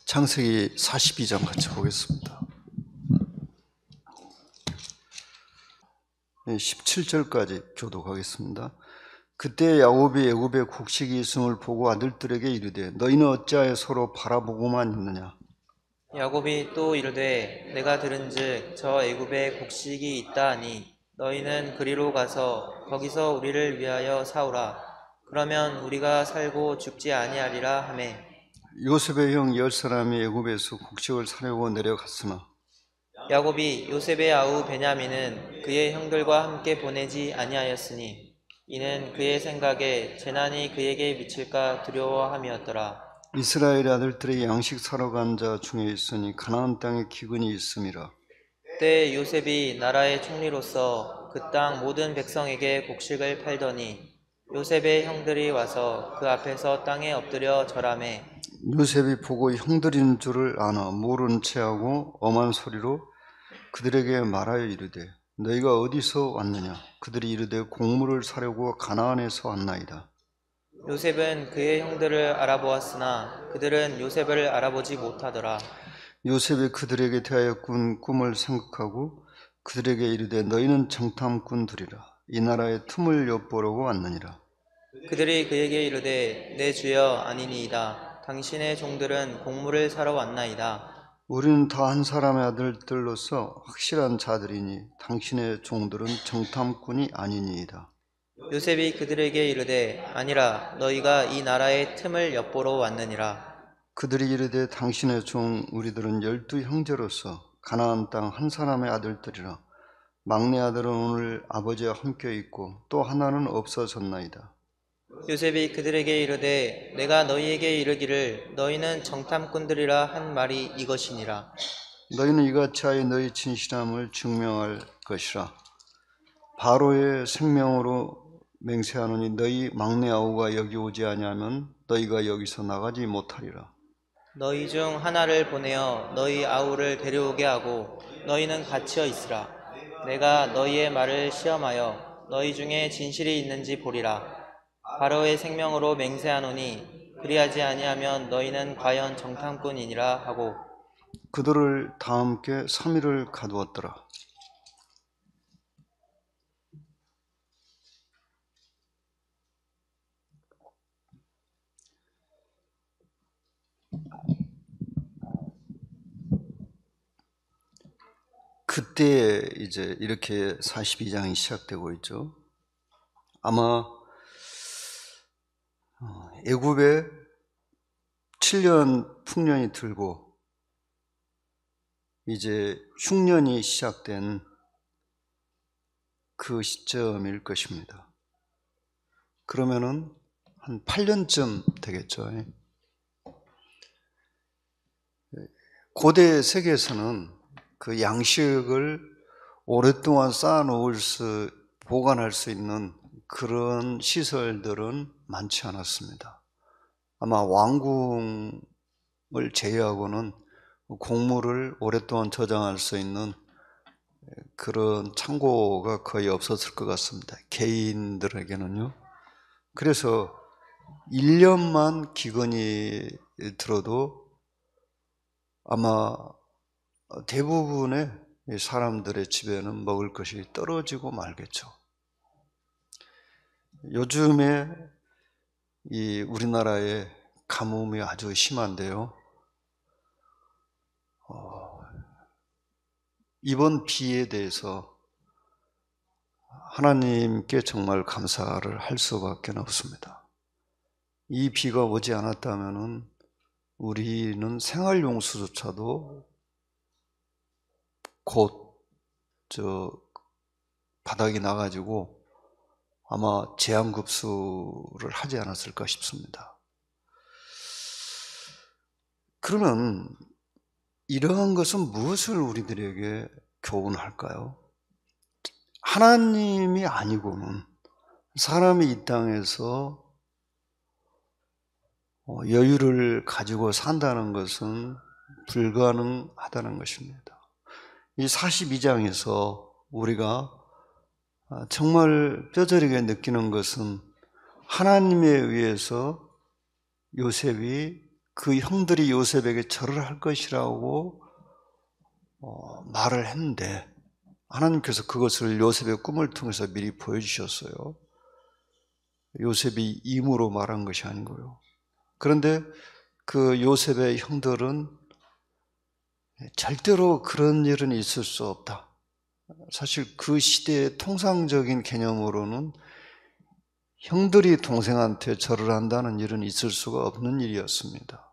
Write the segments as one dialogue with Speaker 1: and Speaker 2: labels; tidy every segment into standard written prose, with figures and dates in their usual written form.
Speaker 1: 창세기 42장 같이 보겠습니다. 17절까지 교독하겠습니다. 그때 야곱이 애굽에 곡식이 있음을 보고 아들들에게 이르되 너희는 어찌하여 서로 바라보고만 있느냐.
Speaker 2: 야곱이 또 이르되 내가 들은즉 저 애굽에 곡식이 있다 하니 너희는 그리로 가서 거기서 우리를 위하여 사오라. 그러면 우리가 살고 죽지 아니하리라 하매
Speaker 1: 요셉의 형 10사람이 애굽에서 곡식을 사려고 내려갔으나
Speaker 2: 야곱이 요셉의 아우 베냐민은 그의 형들과 함께 보내지 아니하였으니 이는 그의 생각에 재난이 그에게 미칠까 두려워함이었더라.
Speaker 1: 이스라엘 아들들의 양식 사러 간 자 중에 있으니 가나안 땅에 기근이 있음이라.
Speaker 2: 그때 요셉이 나라의 총리로서 그 땅 모든 백성에게 곡식을 팔더니 요셉의 형들이 와서 그 앞에서 땅에 엎드려 절하매
Speaker 1: 요셉이 보고 형들인 줄을 아나 모른 체하고 엄한 소리로 그들에게 말하여 이르되 너희가 어디서 왔느냐. 그들이 이르되 곡물을 사려고 가나안에서 왔나이다.
Speaker 2: 요셉은 그의 형들을 알아보았으나 그들은 요셉을 알아보지 못하더라.
Speaker 1: 요셉이 그들에게 대하여 꾼 꿈을 생각하고 그들에게 이르되 너희는 정탐꾼들이라. 이 나라의 틈을 엿보려고 왔느니라.
Speaker 2: 그들이 그에게 이르되 내 주여 아니니이다. 당신의 종들은 곡물을 사러 왔나이다.
Speaker 1: 우리는 다 한 사람의 아들들로서 확실한 자들이니 당신의 종들은 정탐꾼이 아니니이다.
Speaker 2: 요셉이 그들에게 이르되 아니라 너희가 이 나라의 틈을 엿보러 왔느니라.
Speaker 1: 그들이 이르되 당신의 종 우리들은 12 형제로서 가나안 땅 한 사람의 아들들이라. 막내 아들은 오늘 아버지와 함께 있고 또 하나는 없어졌나이다.
Speaker 2: 요셉이 그들에게 이르되 내가 너희에게 이르기를 너희는 정탐꾼들이라 한 말이 이것이니라.
Speaker 1: 너희는 이같이 하여 너희 진실함을 증명할 것이라. 바로의 생명으로 맹세하노니 너희 막내 아우가 여기 오지 아니하면 너희가 여기서 나가지 못하리라.
Speaker 2: 너희 중 하나를 보내어 너희 아우를 데려오게 하고 너희는 갇혀 있으라. 내가 너희의 말을 시험하여 너희 중에 진실이 있는지 보리라. 바로의 생명으로 맹세하노니 그리하지 아니하면 너희는 과연 정탐꾼이니라 하고
Speaker 1: 그들을 다 함께 3일을 가두었더라. 그때 이제 이렇게 42장이 시작되고 있죠. 아마 애굽에 7년 풍년이 들고 이제 흉년이 시작된 그 시점일 것입니다. 그러면은 한 8년쯤 되겠죠. 고대 세계에서는 그 양식을 오랫동안 보관할 수 있는 그런 시설들은 많지 않았습니다. 아마 왕궁을 제외하고는 곡물을 오랫동안 저장할 수 있는 그런 창고가 거의 없었을 것 같습니다. 개인들에게는요. 그래서 1년만 기근이 들어도 아마 대부분의 사람들의 집에는 먹을 것이 떨어지고 말겠죠. 요즘에 이 우리나라의 가뭄이 아주 심한데요. 이번 비에 대해서 하나님께 정말 감사를 할 수밖에 없습니다. 이 비가 오지 않았다면 우리는 생활용수조차도 곧 바닥이 나가지고 아마 제한급수를 하지 않았을까 싶습니다. 그러면 이러한 것은 무엇을 우리들에게 교훈할까요? 하나님이 아니고는 사람이 이 땅에서 여유를 가지고 산다는 것은 불가능하다는 것입니다. 이 42장에서 우리가 정말 뼈저리게 느끼는 것은 하나님에 의해서 요셉이 그 형들이 요셉에게 절을 할 것이라고 말을 했는데 하나님께서 그것을 요셉의 꿈을 통해서 미리 보여주셨어요. 요셉이 임으로 말한 것이 아니고요. 그런데 그 요셉의 형들은 절대로 그런 일은 있을 수 없다. 사실 그 시대의 통상적인 개념으로는 형들이 동생한테 절을 한다는 일은 있을 수가 없는 일이었습니다.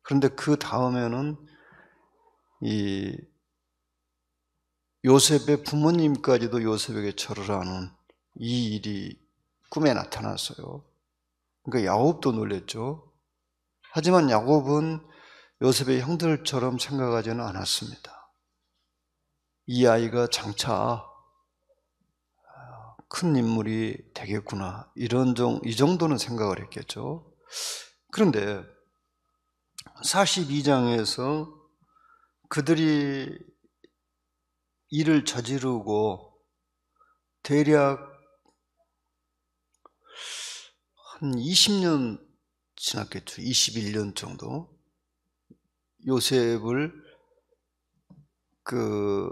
Speaker 1: 그런데 그 다음에는 이 요셉의 부모님까지도 요셉에게 절을 하는 이 일이 꿈에 나타났어요. 그러니까 야곱도 놀랬죠. 하지만 야곱은 요셉의 형들처럼 생각하지는 않았습니다. 이 아이가 장차 큰 인물이 되겠구나, 이 정도는 생각을 했겠죠. 그런데 42장에서 그들이 일을 저지르고 대략 한 20년 지났겠죠. 21년 정도. 요셉을 그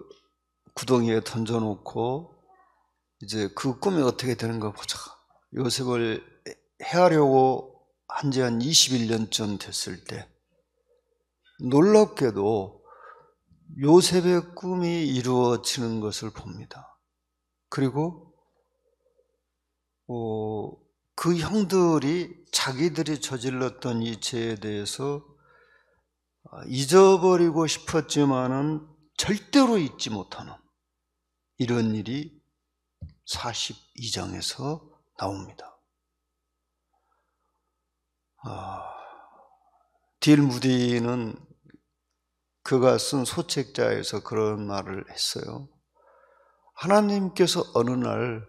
Speaker 1: 구덩이에 던져놓고 이제 그 꿈이 어떻게 되는가 보자. 요셉을 해하려고 한 지 한 21년쯤 됐을 때 놀랍게도 요셉의 꿈이 이루어지는 것을 봅니다. 그리고 그 형들이 자기들이 저질렀던 이 죄에 대해서 잊어버리고 싶었지만은 절대로 잊지 못하는 이런 일이 42장에서 나옵니다. 딜 무디는 그가 쓴 소책자에서 그런 말을 했어요. 하나님께서 어느 날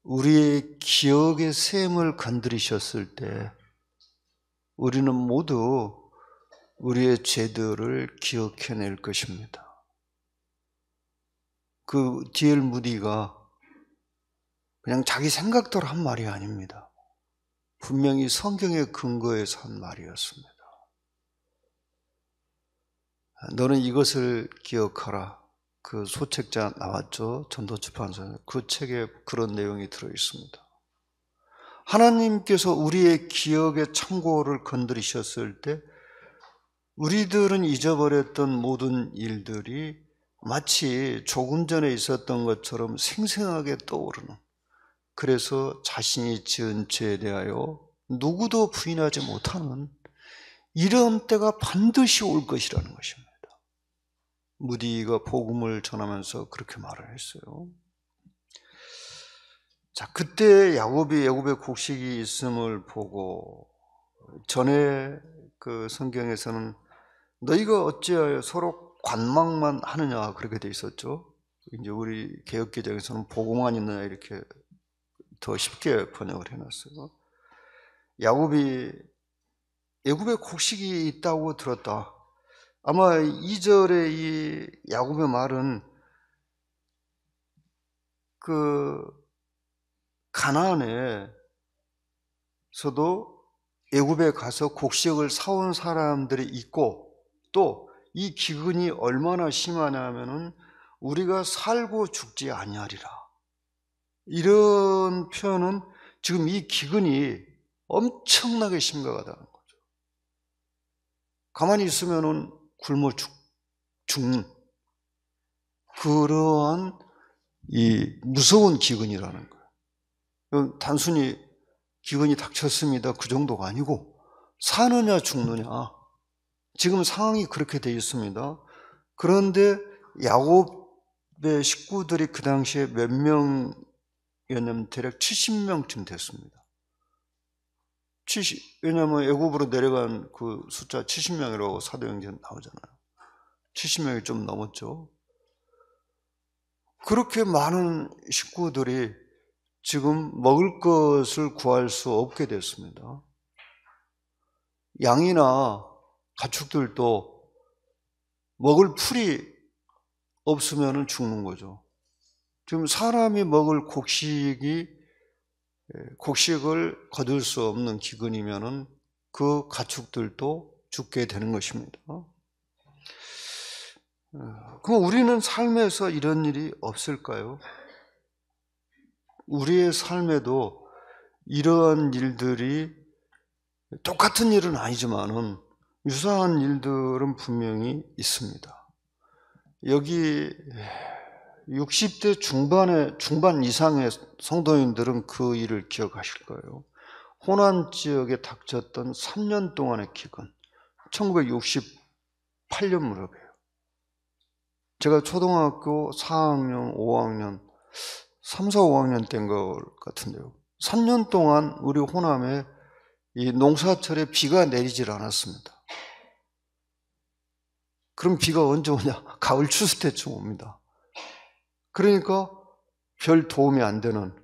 Speaker 1: 우리의 기억의 샘을 건드리셨을 때 우리는 모두 우리의 죄들을 기억해낼 것입니다. 그 D.L. 무디가 그냥 자기 생각대로 한 말이 아닙니다. 분명히 성경의 근거에서 한 말이었습니다. 너는 이것을 기억하라. 그 소책자 나왔죠. 전도出版社. 그 책에 그런 내용이 들어있습니다. 하나님께서 우리의 기억의 창고를 건드리셨을 때 우리들은 잊어버렸던 모든 일들이 마치 조금 전에 있었던 것처럼 생생하게 떠오르는, 그래서 자신이 지은 죄에 대하여 누구도 부인하지 못하는 이런 때가 반드시 올 것이라는 것입니다. 무디가 복음을 전하면서 그렇게 말을 했어요. 자, 그때 야곱이 애굽에 곡식이 있음을 보고, 전에 그 성경에서는 너희가 어찌하여 서로 관망만 하느냐 그렇게 돼 있었죠. 이제 우리 개역개정에서는 보고만 있느냐 이렇게 더 쉽게 번역을 해놨어요. 야곱이 애굽에 곡식이 있다고 들었다. 아마 2절의 이 야곱의 말은 그 가나안에서도 애굽에 가서 곡식을 사온 사람들이 있고, 또 이 기근이 얼마나 심하냐면은 우리가 살고 죽지 아니하리라, 이런 표현은 지금 이 기근이 엄청나게 심각하다는 거죠. 가만히 있으면은 굶어 죽는 그러한 이 무서운 기근이라는 거예요. 단순히 기근이 닥쳤습니다 그 정도가 아니고 사느냐 죽느냐, 지금 상황이 그렇게 되어 있습니다. 그런데 야곱의 식구들이 그 당시에 몇 명이었냐면 대략 70명쯤 됐습니다. 왜냐하면 애굽으로 내려간 그 숫자 70명이라고 사도행전 나오잖아요. 70명이 좀 넘었죠. 그렇게 많은 식구들이 지금 먹을 것을 구할 수 없게 됐습니다. 양이나 가축들도 먹을 풀이 없으면 죽는 거죠. 지금 사람이 먹을 곡식을 거둘 수 없는 기근이면은 그 가축들도 죽게 되는 것입니다. 그럼 우리는 삶에서 이런 일이 없을까요? 우리의 삶에도 이러한 일들이 똑같은 일은 아니지만은 유사한 일들은 분명히 있습니다. 여기 60대 중반 이상의 성도인들은 그 일을 기억하실 거예요. 호남 지역에 닥쳤던 3년 동안의 기근, 1968년 무렵이에요. 제가 초등학교 4학년, 5학년, 3, 4, 5학년 때인 것 같은데요. 3년 동안 우리 호남에 이 농사철에 비가 내리질 않았습니다. 그럼 비가 언제 오냐? 가을 추수 때쯤 옵니다. 그러니까 별 도움이 안 되는,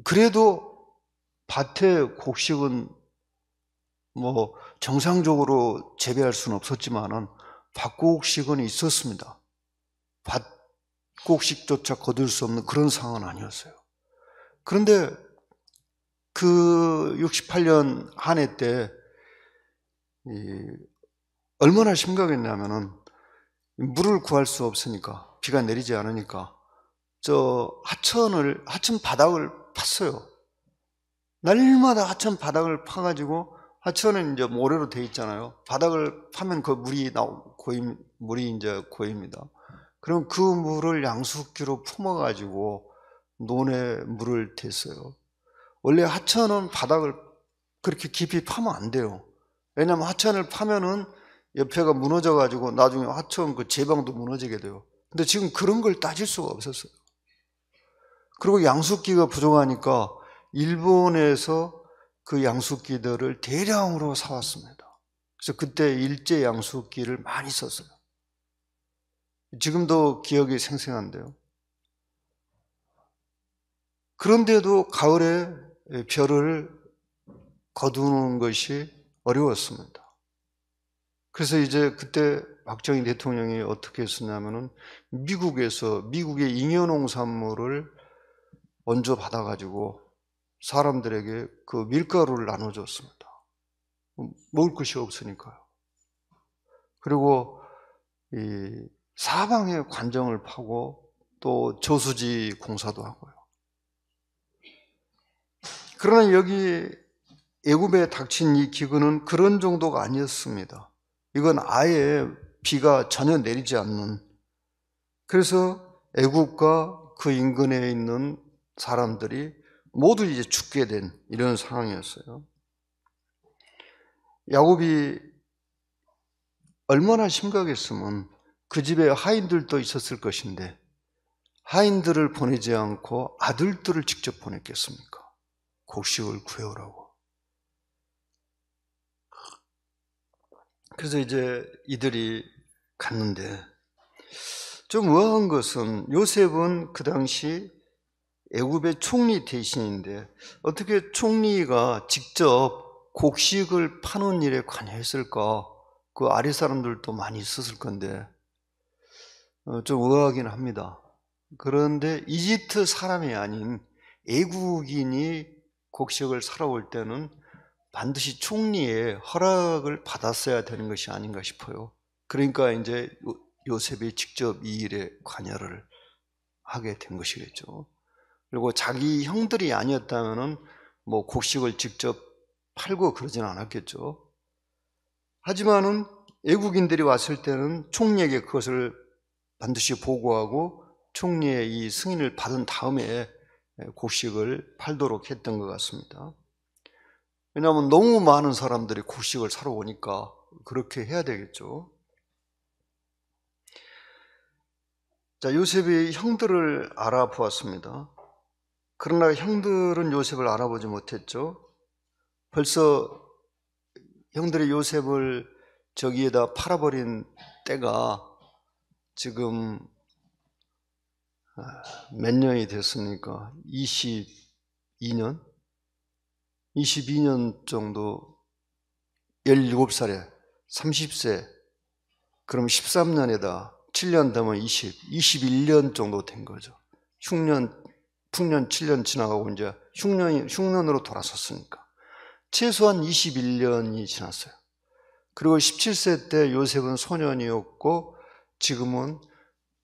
Speaker 1: 그래도 밭에 곡식은 뭐 정상적으로 재배할 수는 없었지만은 밭곡식은 있었습니다. 밭곡식조차 거둘 수 없는 그런 상황은 아니었어요. 그런데 그 68년 한 해 때 얼마나 심각했냐면은 물을 구할 수 없으니까, 비가 내리지 않으니까 하천 바닥을 팠어요. 날마다 하천 바닥을 파가지고, 하천은 이제 모래로 돼 있잖아요. 바닥을 파면 그 물이 이제 고입니다. 그럼 그 물을 양수기로 품어가지고 논에 물을 댔어요. 원래 하천은 바닥을 그렇게 깊이 파면 안 돼요. 왜냐하면 하천을 파면은 옆에가 무너져가지고 나중에 하천 그 제방도 무너지게 돼요. 근데 지금 그런 걸 따질 수가 없었어요. 그리고 양수기가 부족하니까 일본에서 그 양수기들을 대량으로 사왔습니다. 그래서 그때 일제 양수기를 많이 썼어요. 지금도 기억이 생생한데요. 그런데도 가을에 벼를 거두는 것이 어려웠습니다. 그래서 이제 그때 박정희 대통령이 어떻게 했었냐면은 미국의 잉여농산물을 먼저 받아가지고 사람들에게 그 밀가루를 나눠줬습니다. 먹을 것이 없으니까요. 그리고 이 사방에 관정을 파고 또 저수지 공사도 하고요. 그러나 여기 애굽에 닥친 이 기근은 그런 정도가 아니었습니다. 이건 아예 비가 전혀 내리지 않는, 그래서 애굽과 그 인근에 있는 사람들이 모두 이제 죽게 된 이런 상황이었어요. 야곱이 얼마나 심각했으면 그 집에 하인들도 있었을 것인데 하인들을 보내지 않고 아들들을 직접 보냈겠습니까? 곡식을 구해오라고. 그래서 이제 이들이 갔는데, 좀 의아한 것은 요셉은 그 당시 애굽의 총리 대신인데 어떻게 총리가 직접 곡식을 파는 일에 관여했을까? 그 아래 사람들도 많이 있었을 건데 좀 의아하긴 합니다. 그런데 이집트 사람이 아닌 애국인이 곡식을 사러 올 때는 반드시 총리의 허락을 받았어야 되는 것이 아닌가 싶어요. 그러니까 이제 요셉이 직접 이 일에 관여를 하게 된 것이겠죠. 그리고 자기 형들이 아니었다면은 뭐 곡식을 직접 팔고 그러지는 않았겠죠. 하지만은 애국인들이 왔을 때는 총리에게 그것을 반드시 보고하고 총리의 이 승인을 받은 다음에 곡식을 팔도록 했던 것 같습니다. 왜냐하면 너무 많은 사람들이 곡식을 사러 오니까 그렇게 해야 되겠죠. 자, 요셉이 형들을 알아보았습니다. 그러나 형들은 요셉을 알아보지 못했죠. 벌써 형들이 요셉을 저기에다 팔아버린 때가 지금 몇 년이 됐습니까? 22년 정도, 17살에 30세, 그럼 13년에다 7년 되면 21년 정도 된 거죠. 흉년 7년 지나가고 이제 흉년으로 돌아섰으니까 최소한 21년이 지났어요. 그리고 17세 때 요셉은 소년이었고 지금은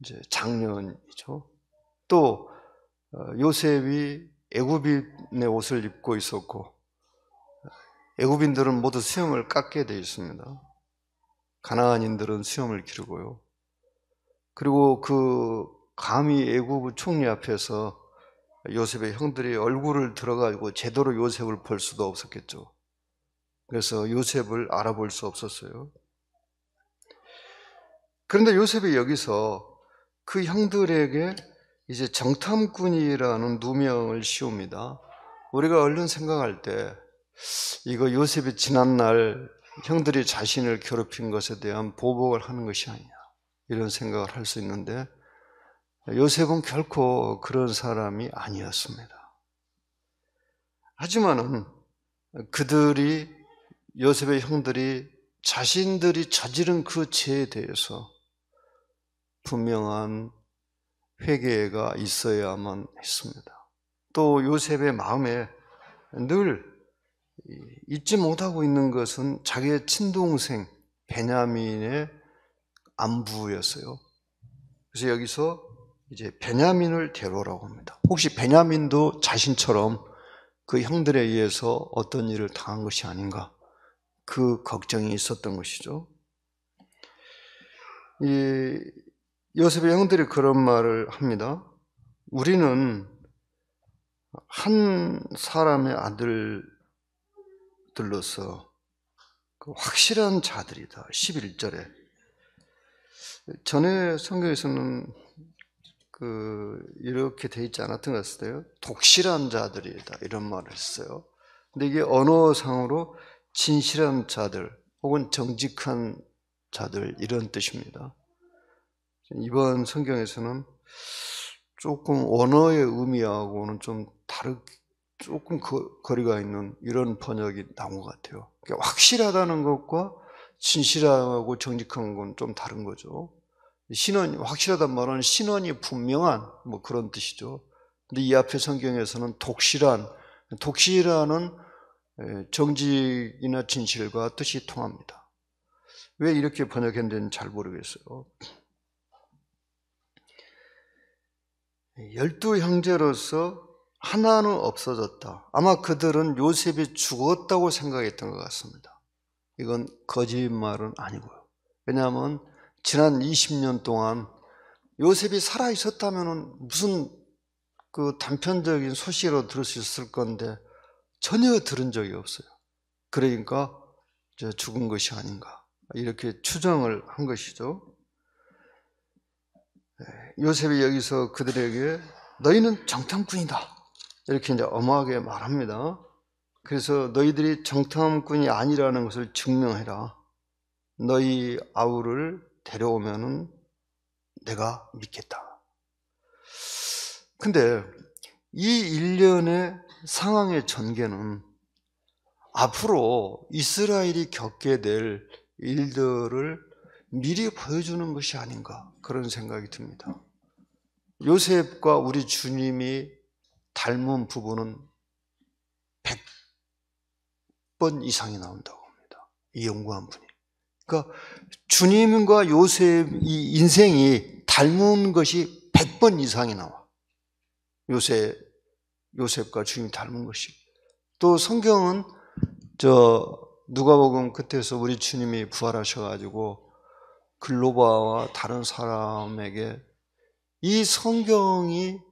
Speaker 1: 이제 장년이죠. 또 요셉이 애굽인의 옷을 입고 있었고 애굽인들은 모두 수염을 깎게 되어 있습니다. 가나안인들은 수염을 기르고요. 그리고 감히 애굽 총리 앞에서 요셉의 형들이 얼굴을 들어가지고 제대로 요셉을 볼 수도 없었겠죠. 그래서 요셉을 알아볼 수 없었어요. 그런데 요셉이 여기서 그 형들에게 이제 정탐꾼이라는 누명을 씌웁니다. 우리가 얼른 생각할 때 이거 요셉이 지난날 형들이 자신을 괴롭힌 것에 대한 보복을 하는 것이 아니냐 이런 생각을 할 수 있는데 요셉은 결코 그런 사람이 아니었습니다. 하지만은 요셉의 형들이 자신들이 저지른 그 죄에 대해서 분명한 회개가 있어야만 했습니다. 또 요셉의 마음에 늘 잊지 못하고 있는 것은 자기의 친동생 베냐민의 안부였어요. 그래서 여기서 이제 베냐민을 데려오라고 합니다. 혹시 베냐민도 자신처럼 그 형들에 의해서 어떤 일을 당한 것이 아닌가, 그 걱정이 있었던 것이죠. 요셉의 형들이 그런 말을 합니다. 우리는 한 사람의 아들들로서 확실한 자들이다. 11절에. 전에 성경에서는 이렇게 돼 있지 않았던 것 같아요. 독실한 자들이다. 이런 말을 했어요. 근데 이게 언어상으로 진실한 자들 혹은 정직한 자들 이런 뜻입니다. 이번 성경에서는 조금 언어의 의미하고는 좀 조금 거리가 있는 이런 번역이 나온 것 같아요. 그러니까 확실하다는 것과 진실하고 정직한 건 좀 다른 거죠. 확실하단 말은 신원이 분명한 그런 뜻이죠. 근데 이 앞에 성경에서는 독실한은 정직이나 진실과 뜻이 통합니다. 왜 이렇게 번역했는지는 잘 모르겠어요. 12 형제로서 하나는 없어졌다. 아마 그들은 요셉이 죽었다고 생각했던 것 같습니다. 이건 거짓말은 아니고요. 왜냐하면 지난 20년 동안 요셉이 살아 있었다면 무슨 단편적인 소식으로 들을 수 있을 건데 전혀 들은 적이 없어요. 그러니까 죽은 것이 아닌가 이렇게 추정을 한 것이죠. 요셉이 여기서 그들에게 너희는 정탐꾼이다 이렇게 이제 엄하게 말합니다. 그래서 너희들이 정탐꾼이 아니라는 것을 증명해라. 너희 아우를 데려오면은 내가 믿겠다. 근데 이 일련의 상황의 전개는 앞으로 이스라엘이 겪게 될 일들을 미리 보여주는 것이 아닌가 그런 생각이 듭니다. 요셉과 우리 주님이 닮은 부분은 100번 이상이 나온다고 합니다. 이 연구한 분이. 그러니까 주님과 요셉 이 인생이 닮은 것이 100번 이상이 나와. 요셉과 주님이 닮은 것이. 또 성경은 누가복음 끝에서 우리 주님이 부활하셔가지고 글로바와 다른 사람에게 이 성경에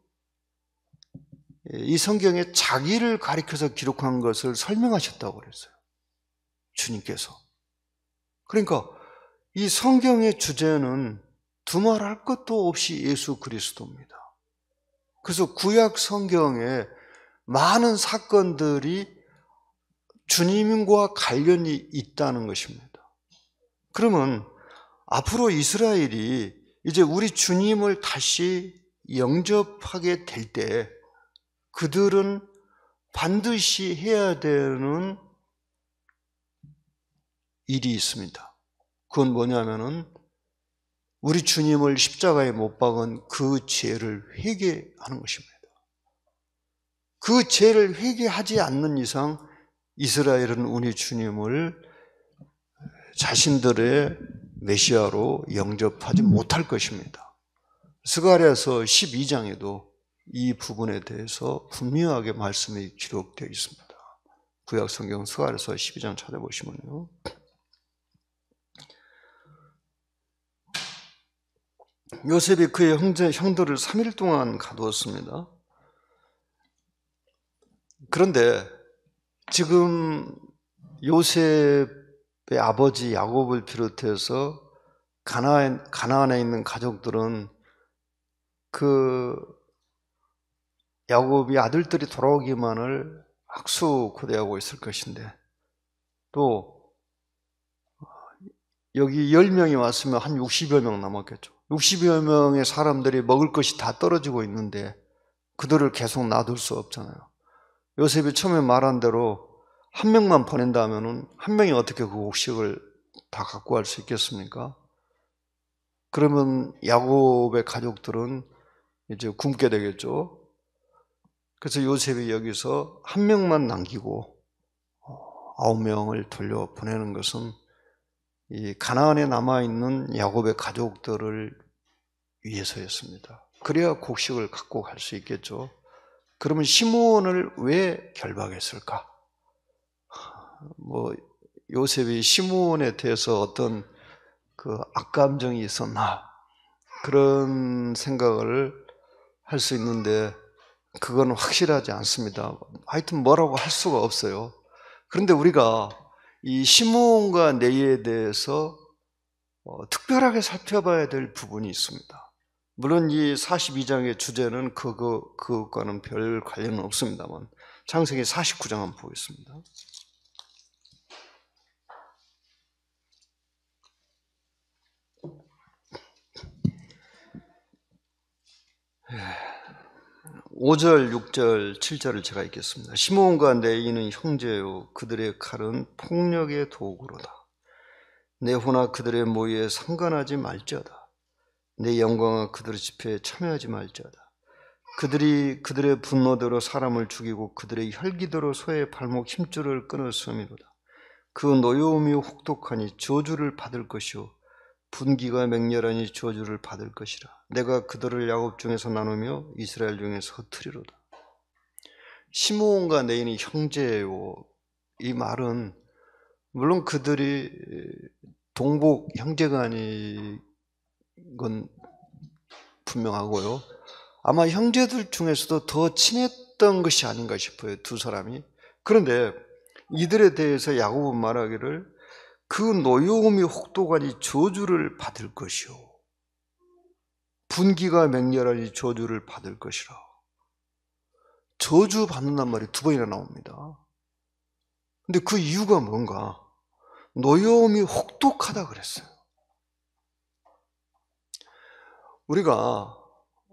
Speaker 1: 자기를 가리켜서 기록한 것을 설명하셨다고 그랬어요. 주님께서. 그러니까 이 성경의 주제는 두말할 것도 없이 예수 그리스도입니다. 그래서 구약 성경에 많은 사건들이 주님과 관련이 있다는 것입니다. 그러면 앞으로 이스라엘이 이제 우리 주님을 다시 영접하게 될 때 그들은 반드시 해야 되는 일이 있습니다. 그건 뭐냐면은 우리 주님을 십자가에 못 박은 그 죄를 회개하는 것입니다. 그 죄를 회개하지 않는 이상 이스라엘은 우리 주님을 자신들의 메시아로 영접하지 못할 것입니다. 스가랴서 12장에도 이 부분에 대해서 분명하게 말씀이 기록되어 있습니다. 구약 성경 스가랴서 12장 찾아보시면요. 요셉이 그의 형들을 3일 동안 가두었습니다. 그런데 지금 요셉의 아버지 야곱을 비롯해서 가나안에 있는 가족들은 그 야곱이 아들들이 돌아오기만을 학수고대하고 있을 것인데, 또 여기 10명이 왔으면 한 60여 명 남았겠죠. 60여 명의 사람들이 먹을 것이 다 떨어지고 있는데 그들을 계속 놔둘 수 없잖아요. 요셉이 처음에 말한 대로 한 명만 보낸다면은 한 명이 어떻게 그 곡식을 다 갖고 갈 수 있겠습니까? 그러면 야곱의 가족들은 이제 굶게 되겠죠. 그래서 요셉이 여기서 한 명만 남기고 9명을 돌려보내는 것은 이 가나안에 남아있는 야곱의 가족들을 위해서였습니다. 그래야 곡식을 갖고 갈 수 있겠죠. 그러면 시므온을 왜 결박했을까? 요셉이 시므온에 대해서 어떤 그 악감정이 있었나, 그런 생각을 할 수 있는데 그건 확실하지 않습니다. 하여튼 뭐라고 할 수가 없어요. 그런데 우리가 이 시므온과 레위에 대해서 특별하게 살펴봐야 될 부분이 있습니다. 물론 이 42장의 주제는 그것과는 별 관련은 없습니다만, 창세기 49장 한번 보겠습니다. 오 5절, 6절, 7절을 제가 읽겠습니다. 시므온과 레위는 형제요, 그들의 칼은 폭력의 도구로다. 내 호나 그들의 모의에 상관하지 말지어다. 내 영광과 그들의 집회에 참여하지 말지어다. 그들이 그들의 분노대로 사람을 죽이고 그들의 혈기대로 소의 발목 힘줄을 끊었음이로다. 그 노여움이 혹독하니 저주를 받을 것이요 분기가 맹렬하니 저주를 받을 것이라. 내가 그들을 야곱 중에서 나누며 이스라엘 중에서 흩으리로다. 시므온과 레위는 형제요. 이 말은 물론 그들이 동복 형제가 아닌 건 분명하고요. 아마 형제들 중에서도 더 친했던 것이 아닌가 싶어요, 두 사람이. 그런데 이들에 대해서 야곱은 말하기를 그 노여움이 혹독하니 저주를 받을 것이요 분기가 맹렬하니 저주를 받을 것이라. 저주 받는단 말이 두 번이나 나옵니다. 근데 그 이유가 뭔가? 노여움이 혹독하다 그랬어요. 우리가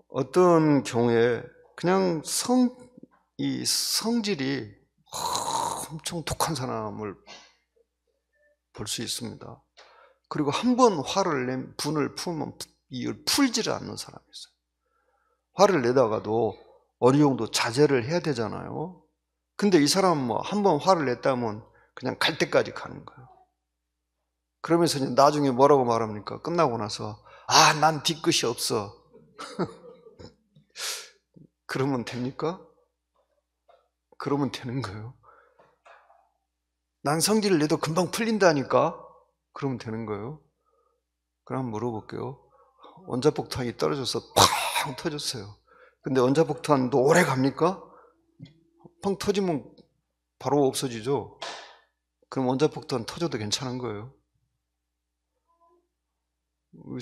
Speaker 1: 어떤 경우에 그냥 성질이 엄청 독한 사람을 볼 수 있습니다. 그리고 한 번 화를 내면, 분을 품으면 이걸 풀지를 않는 사람이 있어요. 화를 내다가도 어느 정도 자제를 해야 되잖아요. 근데 이 사람은 한 번 화를 냈다면 그냥 갈 때까지 가는 거예요. 그러면서 이제 나중에 뭐라고 말합니까? 끝나고 나서 난 뒤끝이 없어. 그러면 됩니까? 그러면 되는 거예요. 난 성질을 내도 금방 풀린다니까? 그러면 되는 거예요. 그럼 물어볼게요. 원자폭탄이 떨어져서 팡 터졌어요. 근데 원자폭탄도 오래 갑니까? 팡 터지면 바로 없어지죠? 그럼 원자폭탄 터져도 괜찮은 거예요.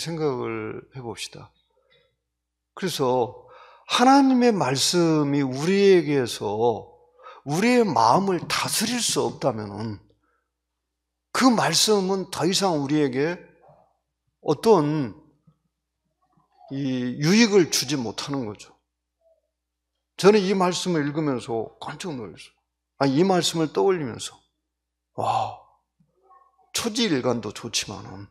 Speaker 1: 생각을 해봅시다. 그래서 하나님의 말씀이 우리에게서 우리의 마음을 다스릴 수 없다면 그 말씀은 더 이상 우리에게 어떤 유익을 주지 못하는 거죠. 저는 이 말씀을 읽으면서 깜짝 놀랐어요. 이 말씀을 떠올리면서 초지일관도 좋지만은,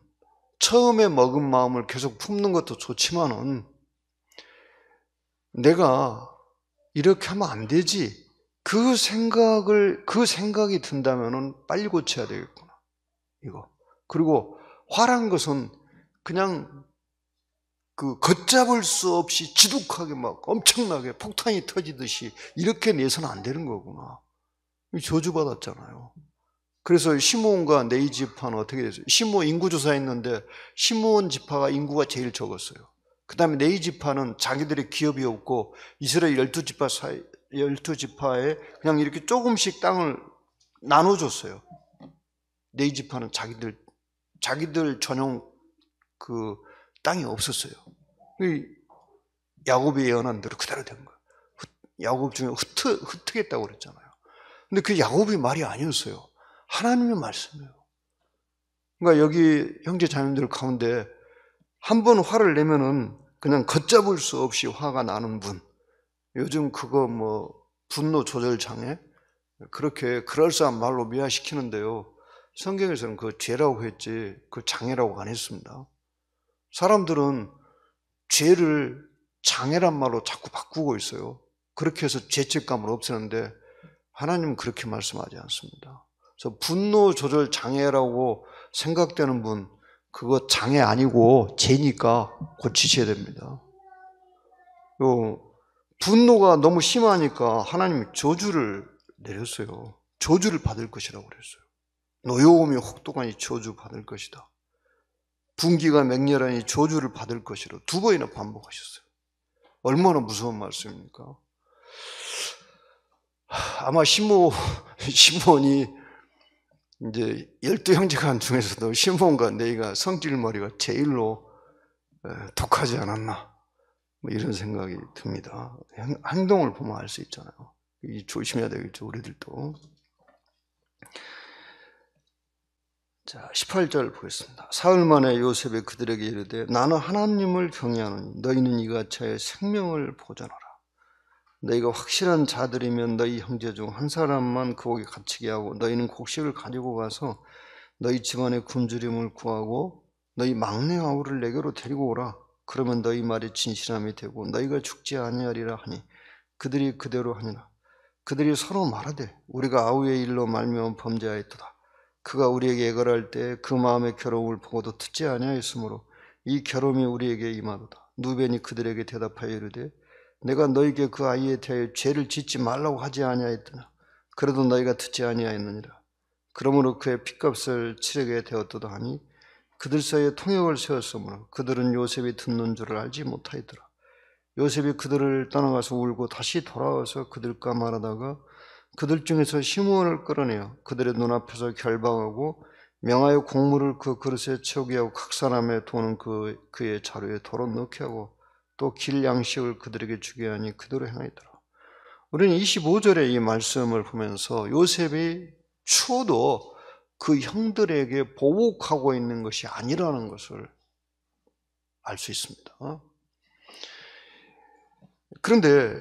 Speaker 1: 처음에 먹은 마음을 계속 품는 것도 좋지만은, 내가 이렇게 하면 안 되지, 그 생각이 든다면은 빨리 고쳐야 되겠구나. 그리고 화란 것은 그냥 그 걷잡을 수 없이 지독하게 막 엄청나게 폭탄이 터지듯이 이렇게 내서는 안 되는 거구나. 저주받았잖아요. 그래서 시므온과 네이 지파는 어떻게 됐어요? 시므온 인구조사 했는데 시므온 지파가 인구가 제일 적었어요. 그 다음에 네이 지파는 자기들의 기업이 없고 이스라엘 12지파 사이, 12지파에 그냥 이렇게 조금씩 땅을 나눠줬어요. 네이 지파는 자기들 전용 그 땅이 없었어요. 야곱이 예언한 대로 그대로 된 거예요. 야곱 중에 흩트겠다고 그랬잖아요. 근데 그 야곱이 말이 아니었어요. 하나님의 말씀이에요. 그러니까 여기 형제 자매들 가운데 한 번 화를 내면은 그냥 걷잡을 수 없이 화가 나는 분. 요즘 그거 뭐 분노 조절 장애 그렇게 그럴싸한 말로 미화시키는데요. 성경에서는 그 죄라고 했지 그 장애라고 안 했습니다. 사람들은 죄를 장애란 말로 자꾸 바꾸고 있어요. 그렇게 해서 죄책감을 없애는데 하나님은 그렇게 말씀하지 않습니다. 그래서 분노 조절 장애라고 생각되는 분, 그거 장애 아니고 죄니까 고치셔야 됩니다. 분노가 너무 심하니까 하나님이 저주를 내렸어요. 저주를 받을 것이라고 그랬어요. 노여움이 혹독하니 저주 받을 것이다. 분기가 맹렬하니 저주를 받을 것이라 2번이나 반복하셨어요. 얼마나 무서운 말씀입니까? 아마 시므온이 이제 12형제간 중에서도 시므온과 네이가 성질머리가 제일로 독하지 않았나 뭐 이런 생각이 듭니다. 행동을 보면 알 수 있잖아요. 조심해야 되겠죠, 우리들도. 자, 18절 보겠습니다. 사흘 만에 요셉이 그들에게 이르되 나는 하나님을 경외하노니 너희는 이같이 생명을 보존하라. 너희가 확실한 자들이면 너희 형제 중 한 사람만 그옥에 갇히게 하고 너희는 곡식을 가지고 가서 너희 집안의 굶주림을 구하고 너희 막내 아우를 내게로 데리고 오라. 그러면 너희 말이 진실함이 되고 너희가 죽지 아니하리라 하니 그들이 그대로 하니라. 그들이 서로 말하되 우리가 아우의 일로 말미암아 범죄하였도다. 그가 우리에게 애걸할 때 그 마음의 괴로움을 보고도 듣지 아니하였으므로 이 괴로움이 우리에게 임하도다. 누벤이 그들에게 대답하여 이르되 내가 너희에게 그 아이에 대하여 죄를 짓지 말라고 하지 아니하였더냐. 그래도 너희가 듣지 아니하였느니라. 그러므로 그의 핏값을 치르게 되었도다 하니 그들 사이에 통역을 세웠으므로 그들은 요셉이 듣는 줄을 알지 못하였더라. 요셉이 그들을 떠나가서 울고 다시 돌아와서 그들과 말하다가 그들 중에서 시므온을 끌어내어 그들의 눈앞에서 결박하고 명하여 곡물을 그 그릇에 채우게 하고 각 사람의 돈은 그의 자루에 도로 넣게 하고 또 길 양식을 그들에게 주게 하니 그대로 행하였더라. 우리는 25절의 이 말씀을 보면서 요셉이 추워도 그 형들에게 보복하고 있는 것이 아니라는 것을 알 수 있습니다. 그런데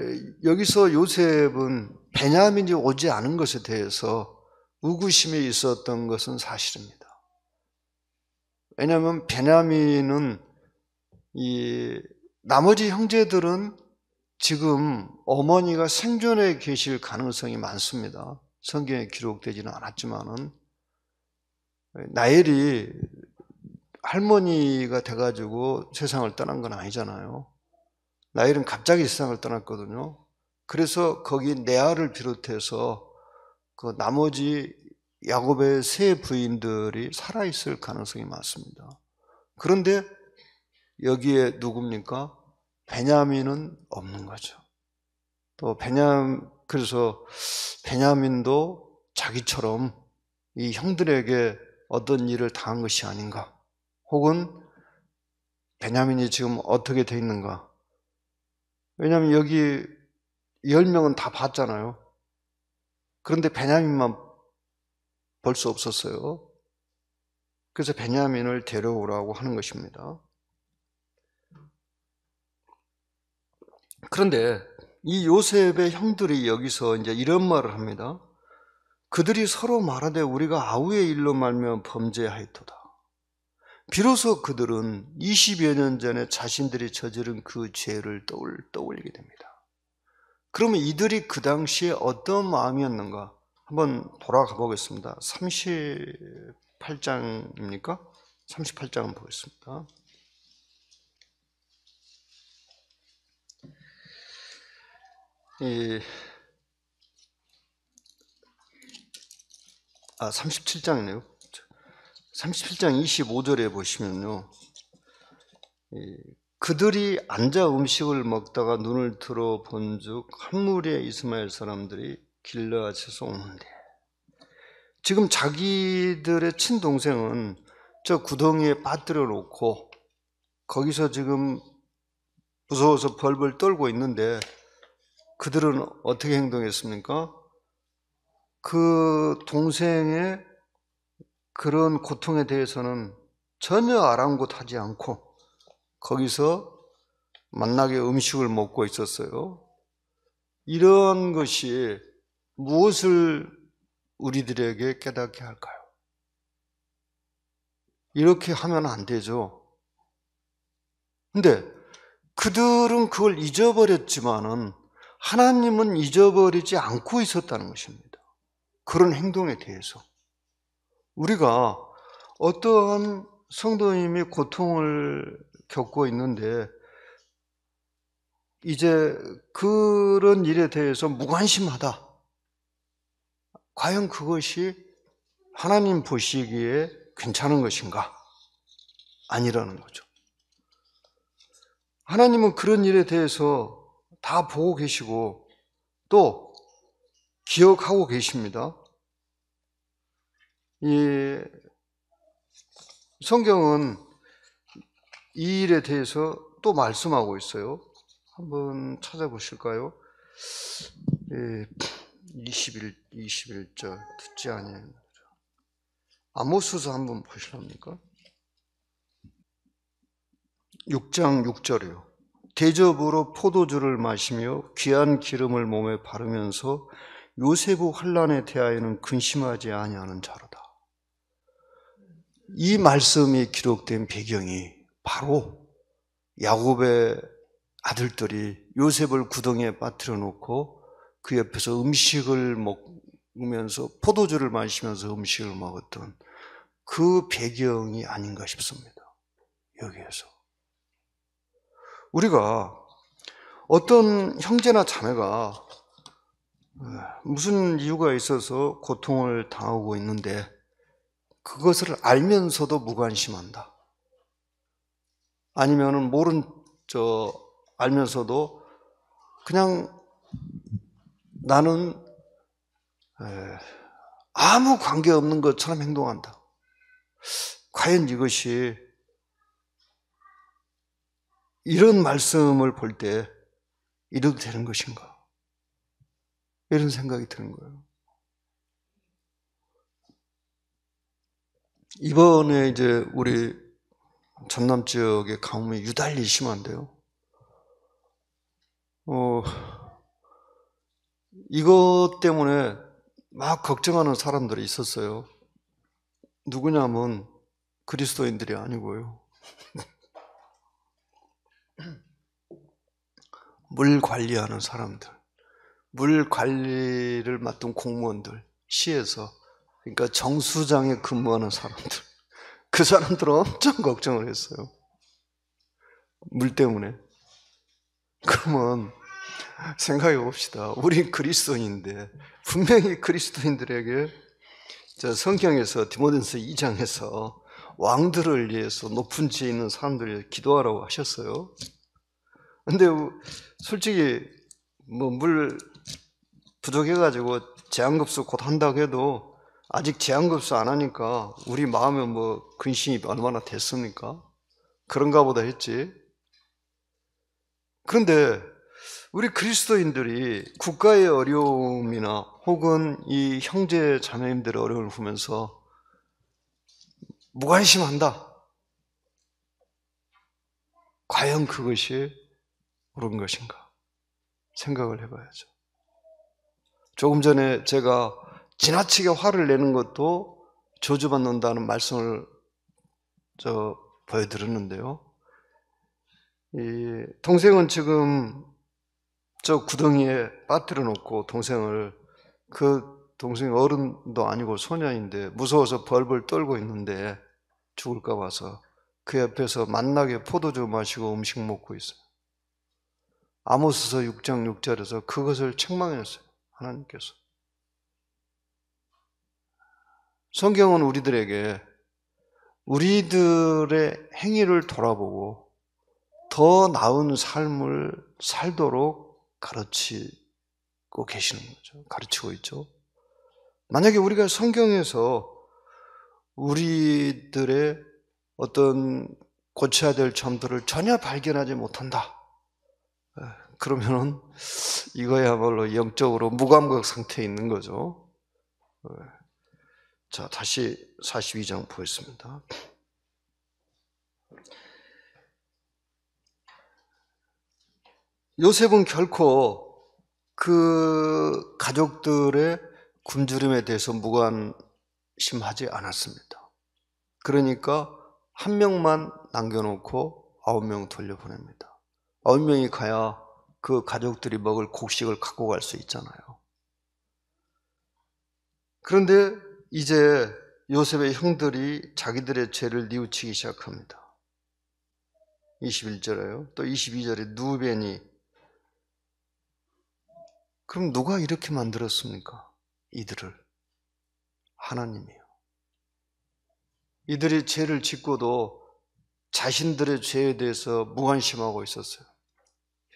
Speaker 1: 여기서 요셉은 베냐민이 오지 않은 것에 대해서 의구심이 있었던 것은 사실입니다. 왜냐하면 베냐민은 나머지 형제들은 지금 어머니가 생존해 계실 가능성이 많습니다. 성경에 기록되지는 않았지만은 나엘이 할머니가 돼가지고 세상을 떠난 건 아니잖아요. 나엘은 갑자기 세상을 떠났거든요. 그래서 거기 레아를 비롯해서 그 나머지 야곱의 세 부인들이 살아있을 가능성이 많습니다. 그런데 여기에 누굽니까? 베냐민은 없는 거죠. 또 그래서 베냐민도 자기처럼 이 형들에게 어떤 일을 당한 것이 아닌가, 혹은 베냐민이 지금 어떻게 돼 있는가. 왜냐하면 여기 10명은 다 봤잖아요. 그런데 베냐민만 볼 수 없었어요. 그래서 베냐민을 데려오라고 하는 것입니다. 그런데 이 요셉의 형들이 여기서 이제 이런 말을 합니다. 그들이 서로 말하되 우리가 아우의 일로 말미암아 범죄하였도다. 비로소 그들은 20여 년 전에 자신들이 저지른 그 죄를 떠올리게 됩니다. 그러면 이들이 그 당시에 어떤 마음이었는가? 한번 돌아가 보겠습니다. 38장입니까? 38장을 보겠습니다. 이 37장이네요. 37장 25절에 보시면요. 그들이 앉아 음식을 먹다가 눈을 들어 본즉 한 무리의 이스마엘 사람들이 길르앗에서 오는데, 지금 자기들의 친동생은 저 구덩이에 빠뜨려 놓고 거기서 지금 무서워서 벌벌 떨고 있는데, 그들은 어떻게 행동했습니까? 그 동생의 그런 고통에 대해서는 전혀 아랑곳하지 않고 거기서 만나게 음식을 먹고 있었어요. 이런 것이 무엇을 우리들에게 깨닫게 할까요? 이렇게 하면 안 되죠. 근데 그들은 그걸 잊어버렸지만은 하나님은 잊어버리지 않고 있었다는 것입니다. 그런 행동에 대해서. 우리가 어떠한 성도님이 고통을 겪고 있는데 이제 그런 일에 대해서 무관심하다. 과연 그것이 하나님 보시기에 괜찮은 것인가? 아니라는 거죠. 하나님은 그런 일에 대해서 다 보고 계시고 또 기억하고 계십니다. 이 성경은 이 일에 대해서 또 말씀하고 있어요. 한번 찾아보실까요? 21절 듣지 아니하는 거죠. 아모스서 한번 보시랍니까? 6장 6절이요. 대접으로 포도주를 마시며 귀한 기름을 몸에 바르면서 요셉의 환난에 대하여는 근심하지 아니하는 자로다. 이 말씀이 기록된 배경이 바로 야곱의 아들들이 요셉을 구덩이에 빠뜨려 놓고 그 옆에서 음식을 먹으면서 포도주를 마시면서 음식을 먹었던 그 배경이 아닌가 싶습니다. 여기에서 우리가 어떤 형제나 자매가 무슨 이유가 있어서 고통을 당하고 있는데 그것을 알면서도 무관심한다. 아니면은 알면서도 그냥 나는 아무 관계 없는 것처럼 행동한다. 과연 이것이 이런 말씀을 볼 때 이래도 되는 것인가? 이런 생각이 드는 거예요. 이번에 이제 우리 전남 지역의 가뭄이 유달리 심한데요. 이것 때문에 막 걱정하는 사람들이 있었어요. 누구냐면 그리스도인들이 아니고요. 물 관리하는 사람들, 물 관리를 맡은 공무원들, 시에서, 그러니까 정수장에 근무하는 사람들, 그 사람들은 엄청 걱정을 했어요. 물 때문에. 그러면 생각해 봅시다. 우리 그리스도인인데 분명히 그리스도인들에게 성경에서 디모데전서 2장에서 왕들을 위해서 높은 지에 있는 사람들이 기도하라고 하셨어요. 근데 솔직히 물 부족해가지고 제한급수 곧 한다고 해도 아직 제한급수 안 하니까 우리 마음에 근심이 얼마나 됐습니까? 그런가 보다 했지. 그런데 우리 그리스도인들이 국가의 어려움이나 혹은 이 형제 자매님들의 어려움을 보면서 무관심한다. 과연 그것이 옳은 것인가? 생각을 해봐야죠. 조금 전에 제가 지나치게 화를 내는 것도 저주받는다는 말씀을 보여드렸는데요. 이 동생은 지금 저 구덩이에 빠뜨려 놓고 동생을 그 동생이 어른도 아니고 소년인데 무서워서 벌벌 떨고 있는데 죽을까 봐서 그 옆에서 만나게 포도주 마시고 음식 먹고 있어요. 아모스서 6장 6절에서 그것을 책망했어요. 하나님께서. 성경은 우리들에게 우리들의 행위를 돌아보고 더 나은 삶을 살도록 가르치고 계시는 거죠. 가르치고 있죠. 만약에 우리가 성경에서 우리들의 어떤 고쳐야 될 점들을 전혀 발견하지 못한다. 그러면은 이거야말로 영적으로 무감각 상태에 있는 거죠. 자, 다시 42장 보겠습니다. 요셉은 결코 그 가족들의 굶주림에 대해서 무관심하지 않았습니다. 그러니까 한 명만 남겨놓고 9명 돌려보냅니다. 9명이 가야 그 가족들이 먹을 곡식을 갖고 갈 수 있잖아요. 그런데 이제 요셉의 형들이 자기들의 죄를 뉘우치기 시작합니다. 21절에요. 또 22절에 누벤이, 그럼 누가 이렇게 만들었습니까? 이들을. 하나님이요. 이들이 죄를 짓고도 자신들의 죄에 대해서 무관심하고 있었어요.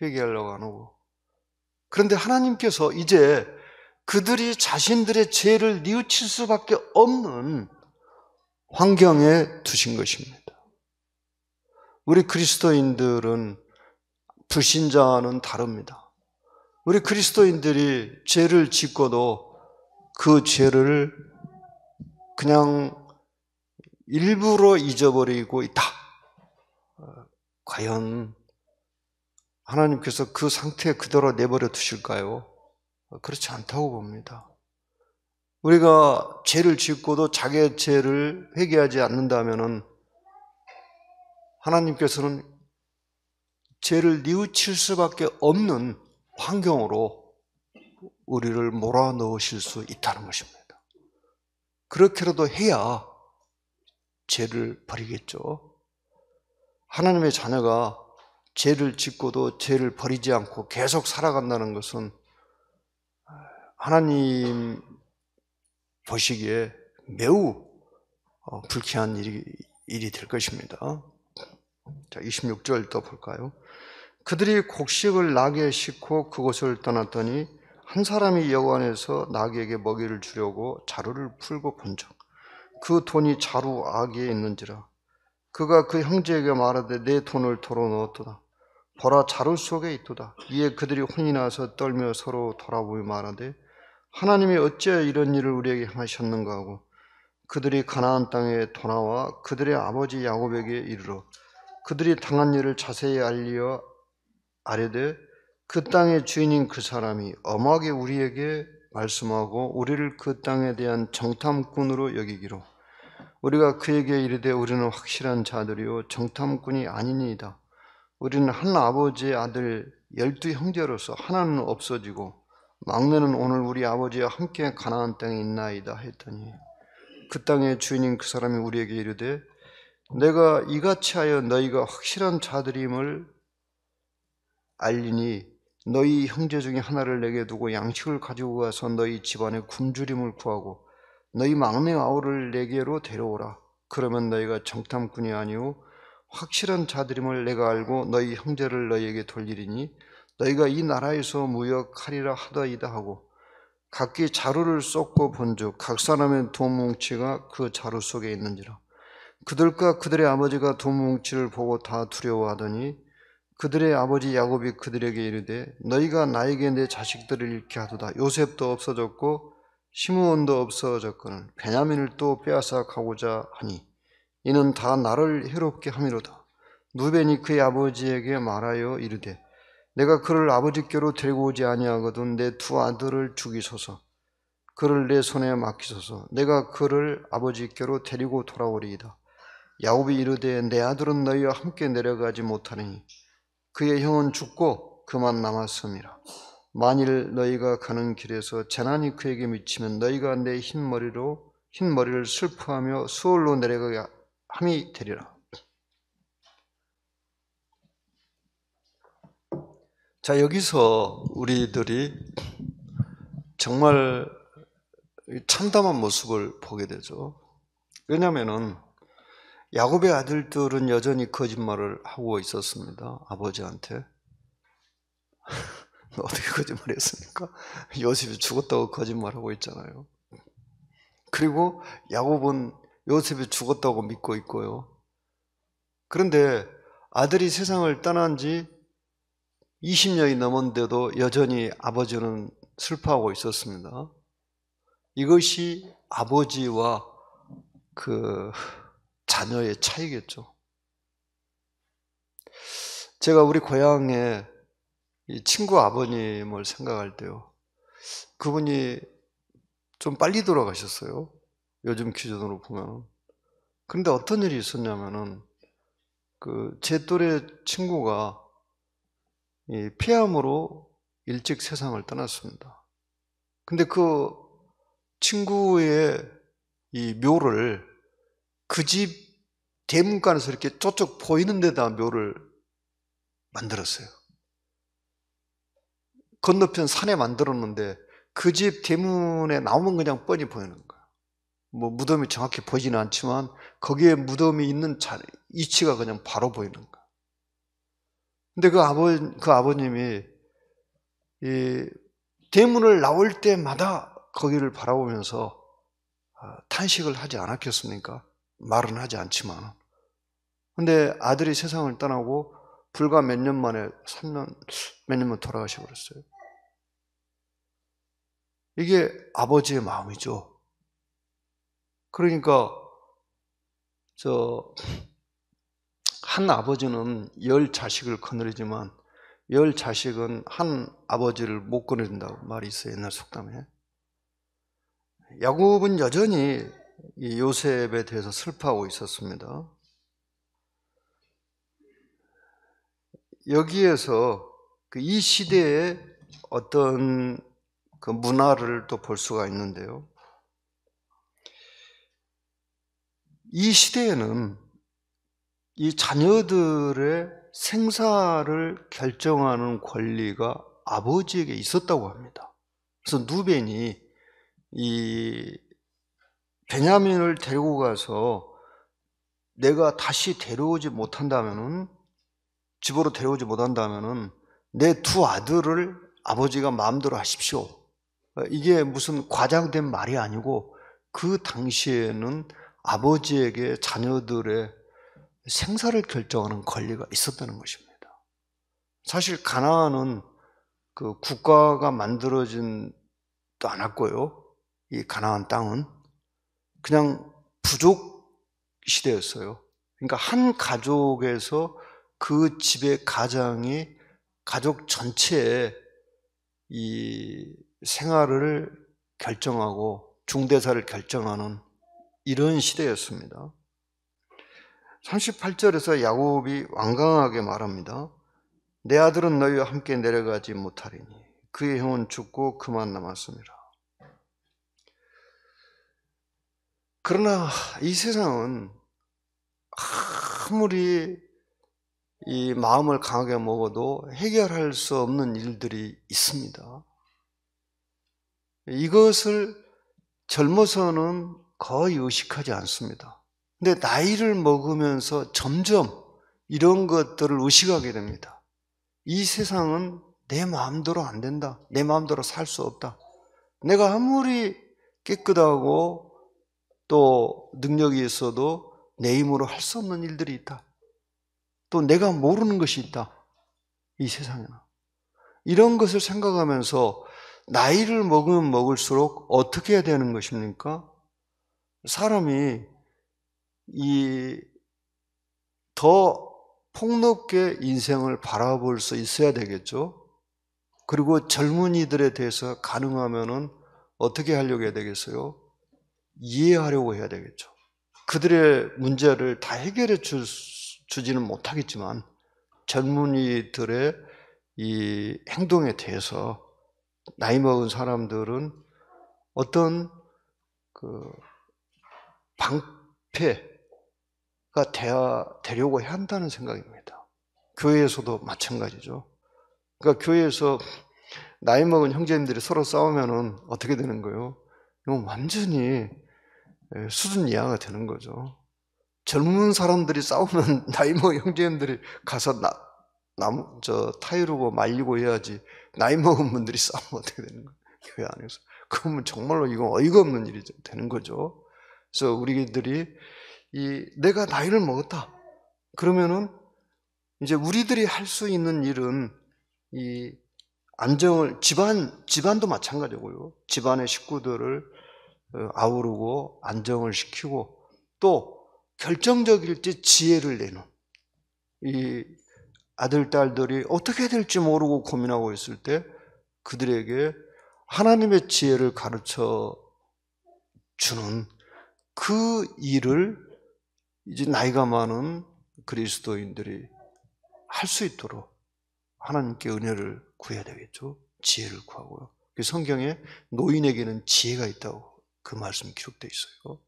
Speaker 1: 회개하려고 안 오고. 그런데 하나님께서 이제 그들이 자신들의 죄를 뉘우칠 수밖에 없는 환경에 두신 것입니다. 우리 그리스도인들은 불신자와는 다릅니다. 우리 그리스도인들이 죄를 짓고도 그 죄를 그냥 일부러 잊어버리고 있다. 과연 하나님께서 그 상태에 그대로 내버려 두실까요? 그렇지 않다고 봅니다. 우리가 죄를 짓고도 자기의 죄를 회개하지 않는다면은 하나님께서는 죄를 뉘우칠 수밖에 없는 환경으로 우리를 몰아넣으실 수 있다는 것입니다. 그렇게라도 해야 죄를 버리겠죠. 하나님의 자녀가 죄를 짓고도 죄를 버리지 않고 계속 살아간다는 것은 하나님 보시기에 매우 불쾌한 일이 될 것입니다. 자, 26절 또 볼까요? 그들이 곡식을 나귀에 싣고 그곳을 떠났더니 한 사람이 여관에서 나귀에게 먹이를 주려고 자루를 풀고 본즉 그 돈이 자루 아귀에 있는지라. 그가 그 형제에게 말하되 내 돈을 도로 넣었도다. 보라, 자루 속에 있도다. 이에 그들이 혼이 나서 떨며 서로 돌아보며 말하되 하나님이 어찌하여 이런 일을 우리에게 행하셨는가 하고 그들이 가나안 땅에 도나와 그들의 아버지 야곱에게 이르러 그들이 당한 일을 자세히 알리어 아뢰되 그 땅의 주인인 그 사람이 엄하게 우리에게 말씀하고 우리를 그 땅에 대한 정탐꾼으로 여기기로 우리가 그에게 이르되 우리는 확실한 자들이요 정탐꾼이 아니니이다. 우리는 한 아버지의 아들 12 형제로서 하나는 없어지고 막내는 오늘 우리 아버지와 함께 가나안 땅에 있나이다 했더니 그 땅의 주인인 그 사람이 우리에게 이르되 내가 이같이 하여 너희가 확실한 자들임을 알리니 너희 형제 중에 하나를 내게 두고 양식을 가지고 가서 너희 집안에 굶주림을 구하고 너희 막내 아우를 내게로 데려오라. 그러면 너희가 정탐꾼이 아니오 확실한 자들임을 내가 알고 너희 형제를 너희에게 돌리리니 너희가 이 나라에서 무역하리라 하더이다 하고 각기 자루를 쏟고 본즉 각 사람의 돈 뭉치가 그 자루 속에 있는지라. 그들과 그들의 아버지가 돈 뭉치를 보고 다 두려워하더니 그들의 아버지 야곱이 그들에게 이르되 너희가 나에게 내 자식들을 잃게 하도다. 요셉도 없어졌고 시므온도 없어졌거늘 베냐민을 또 빼앗아 가고자 하니 이는 다 나를 해롭게 함이로다. 누벤이 그의 아버지에게 말하여 이르되 내가 그를 아버지께로 데리고 오지 아니하거든 내 두 아들을 죽이소서. 그를 내 손에 맡기소서. 내가 그를 아버지께로 데리고 돌아오리이다. 야곱이 이르되 내 아들은 너희와 함께 내려가지 못하리니 그의 형은 죽고 그만 남았음이라. 만일 너희가 가는 길에서 재난이 그에게 미치면 너희가 내 흰머리를 슬퍼하며 수월로 내려가게 함이 되리라. 자, 여기서 우리들이 정말 참담한 모습을 보게 되죠. 왜냐하면은 야곱의 아들들은 여전히 거짓말을 하고 있었습니다. 아버지한테. 어떻게 거짓말했습니까? 요셉이 죽었다고 거짓말하고 있잖아요. 그리고 야곱은 요셉이 죽었다고 믿고 있고요. 그런데 아들이 세상을 떠난 지 20년이 넘었는데도 여전히 아버지는 슬퍼하고 있었습니다. 이것이 아버지와 그 자녀의 차이겠죠. 제가 우리 고향에 이 친구 아버님을 생각할 때요, 그분이 좀 빨리 돌아가셨어요. 요즘 기준으로 보면. 그런데 어떤 일이 있었냐면은 제 또래 친구가 이 폐암으로 일찍 세상을 떠났습니다. 근데 그 친구의 이 묘를 그 집 대문간에서 이렇게 저쪽 보이는 데다 묘를 만들었어요. 건너편 산에 만들었는데 그 집 대문에 나오면 그냥 뻔히 보이는 거예요. 뭐 무덤이 정확히 보이지는 않지만 거기에 무덤이 있는 위치가 그냥 바로 보이는 거예요. 근데 그 아버님이 이 대문을 나올 때마다 거기를 바라보면서 탄식을 하지 않았겠습니까? 말은 하지 않지만. 근데 아들이 세상을 떠나고 불과 몇 년 만에 3년, 몇 년만 돌아가셔 버렸어요. 이게 아버지의 마음이죠. 그러니까 한 아버지는 10 자식을 거느리지만 10 자식은 한 아버지를 못 거느린다고 말이 있어요. 옛날 속담에. 야곱은 여전히 이 요셉에 대해서 슬퍼하고 있었습니다. 여기에서 이 시대의 어떤 그 문화를 또 볼 수가 있는데요. 이 시대에는 이 자녀들의 생사를 결정하는 권리가 아버지에게 있었다고 합니다. 그래서 누벤이 이 베냐민을 데리고 가서 내가 다시 데려오지 못한다면은, 집으로 데려오지 못한다면은 내 2 아들을 아버지가 마음대로 하십시오. 이게 무슨 과장된 말이 아니고 그 당시에는 아버지에게 자녀들의 생사를 결정하는 권리가 있었다는 것입니다. 사실 가나안은 그 국가가 만들어지지도 않았고요. 이 가나안 땅은 그냥 부족 시대였어요. 그러니까 한 가족에서 그 집의 가장이 가족 전체의 이 생활을 결정하고 중대사를 결정하는 이런 시대였습니다. 38절에서 야곱이 완강하게 말합니다. 내 아들은 너희와 함께 내려가지 못하리니 그의 형은 죽고 그만 남았습니다. 그러나 이 세상은 아무리 이 마음을 강하게 먹어도 해결할 수 없는 일들이 있습니다. 이것을 젊어서는 거의 의식하지 않습니다. 근데 나이를 먹으면서 점점 이런 것들을 의식하게 됩니다. 이 세상은 내 마음대로 안 된다. 내 마음대로 살 수 없다. 내가 아무리 깨끗하고 또 능력이 있어도 내 힘으로 할 수 없는 일들이 있다. 또 내가 모르는 것이 있다. 이 세상에는. 이런 것을 생각하면서 나이를 먹으면 먹을수록 어떻게 해야 되는 것입니까? 사람이 더 폭넓게 인생을 바라볼 수 있어야 되겠죠. 그리고 젊은이들에 대해서 가능하면은 어떻게 하려고 해야 되겠어요? 이해하려고 해야 되겠죠. 그들의 문제를 다 해결해 주지는 못하겠지만 젊은이들의 이 행동에 대해서 나이 먹은 사람들은 어떤 그 방패가 되려고 해야 한다는 생각입니다. 교회에서도 마찬가지죠. 그러니까 교회에서 나이 먹은 형제님들이 서로 싸우면은 어떻게 되는 거예요? 이건 완전히 수준 이하가 되는 거죠. 젊은 사람들이 싸우면 나이 먹은 형제님들이 가서 타이르고 말리고 해야지, 나이 먹은 분들이 싸우면 어떻게 되는 거예요? 교회 안에서. 그러면 정말로 이건 어이가 없는 일이 되는 거죠. 그래서 우리들이 내가 나이를 먹었다 그러면은 이제 우리들이 할 수 있는 일은 이 안정을, 집안도 마찬가지고요. 집안의 식구들을 아우르고 안정을 시키고, 또 결정적일 때 지혜를 내는, 이 아들, 딸들이 어떻게 될지 모르고 고민하고 있을 때 그들에게 하나님의 지혜를 가르쳐 주는 그 일을 이제 나이가 많은 그리스도인들이 할 수 있도록 하나님께 은혜를 구해야 되겠죠. 지혜를 구하고요. 성경에 노인에게는 지혜가 있다고 그 말씀이 기록되어 있어요.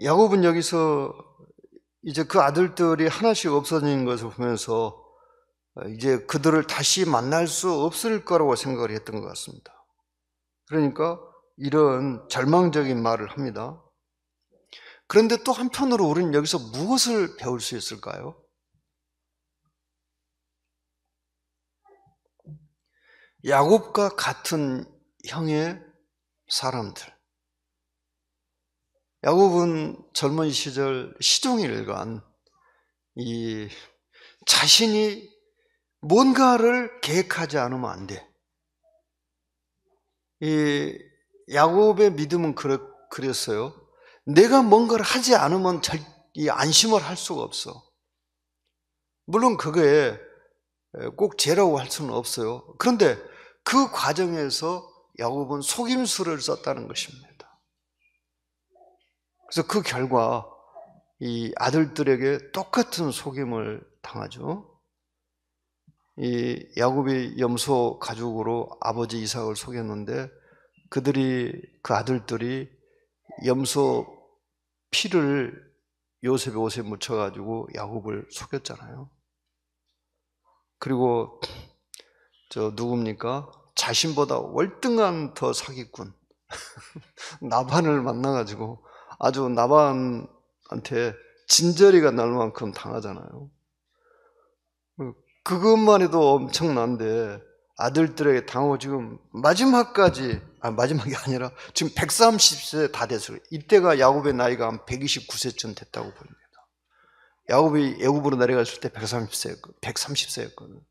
Speaker 1: 야곱은 여기서 이제 그 아들들이 하나씩 없어진 것을 보면서 이제 그들을 다시 만날 수 없을 거라고 생각을 했던 것 같습니다. 그러니까 이런 절망적인 말을 합니다. 그런데 또 한편으로 우리는 여기서 무엇을 배울 수 있을까요? 야곱과 같은 형의 사람들. 야곱은 젊은 시절 시종일관 자신이 뭔가를 계획하지 않으면 안 돼. 야곱의 믿음은 그랬어요. 내가 뭔가를 하지 않으면 안심을 할 수가 없어. 물론 그게 꼭 죄라고 할 수는 없어요. 그런데 그 과정에서 야곱은 속임수를 썼다는 것입니다. 그래서 그 결과 이 아들들에게 똑같은 속임을 당하죠. 이 야곱이 염소 가죽으로 아버지 이삭을 속였는데 그 아들들이 염소 피를 요셉의 옷에 묻혀가지고 야곱을 속였잖아요. 그리고 누굽니까? 자신보다 월등한 더 사기꾼 나반을 만나가지고 아주 나반한테 진저리가 날 만큼 당하잖아요. 그것만 해도 엄청난데 아들들에게 당하고 지금 마지막이 아니라 지금 130세 다 됐어요. 이때가 야곱의 나이가 한 129세쯤 됐다고 보입니다. 야곱이 애굽으로 내려갔을 때 130세였거든요.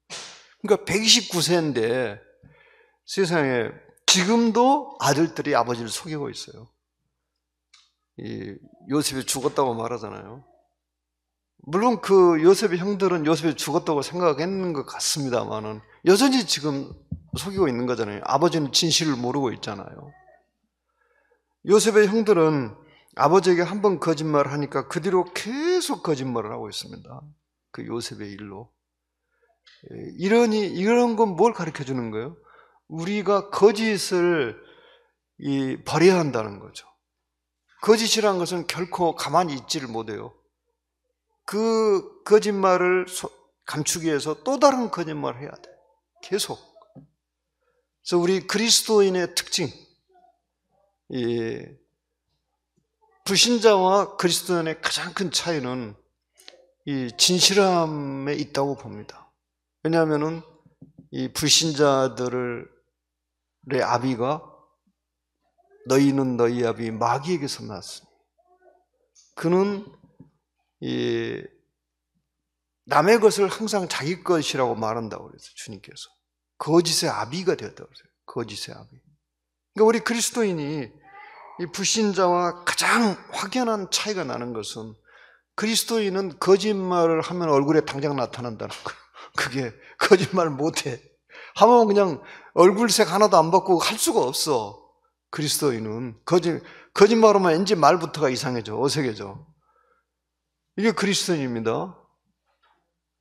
Speaker 1: 그러니까 129세인데 세상에 지금도 아들들이 아버지를 속이고 있어요. 요셉이 죽었다고 말하잖아요. 물론 그 요셉의 형들은 요셉이 죽었다고 생각했는 것 같습니다만은 여전히 지금 속이고 있는 거잖아요. 아버지는 진실을 모르고 있잖아요. 요셉의 형들은 아버지에게 한 번 거짓말을 하니까 그 뒤로 계속 거짓말을 하고 있습니다. 그 요셉의 일로. 이런 건 뭘 가르쳐 주는 거예요? 우리가 거짓을 버려야 한다는 거죠. 거짓이라는 것은 결코 가만히 있지를 못해요. 그 거짓말을 감추기 위해서 또 다른 거짓말을 해야 돼. 계속. 그래서 우리 그리스도인의 특징, 불신자와 그리스도인의 가장 큰 차이는 이 진실함에 있다고 봅니다. 왜냐하면은 이 불신자들의 아비가 너희는 너희 아비 마귀에게서 났으니 그는 남의 것을 항상 자기 것이라고 말한다고 그랬어요. 주님께서 거짓의 아비가 되었다고 그랬어요. 거짓의 아비. 그러니까 우리 그리스도인이 이 불신자와 가장 확연한 차이가 나는 것은 그리스도인은 거짓말을 하면 얼굴에 당장 나타난다는 거예요. 그게 거짓말 못해. 하면 그냥 얼굴색 하나도 안 바꾸고 할 수가 없어. 그리스도인은 거짓말하면 왠지 말부터가 이상해져, 어색해져. 이게 그리스도인입니다.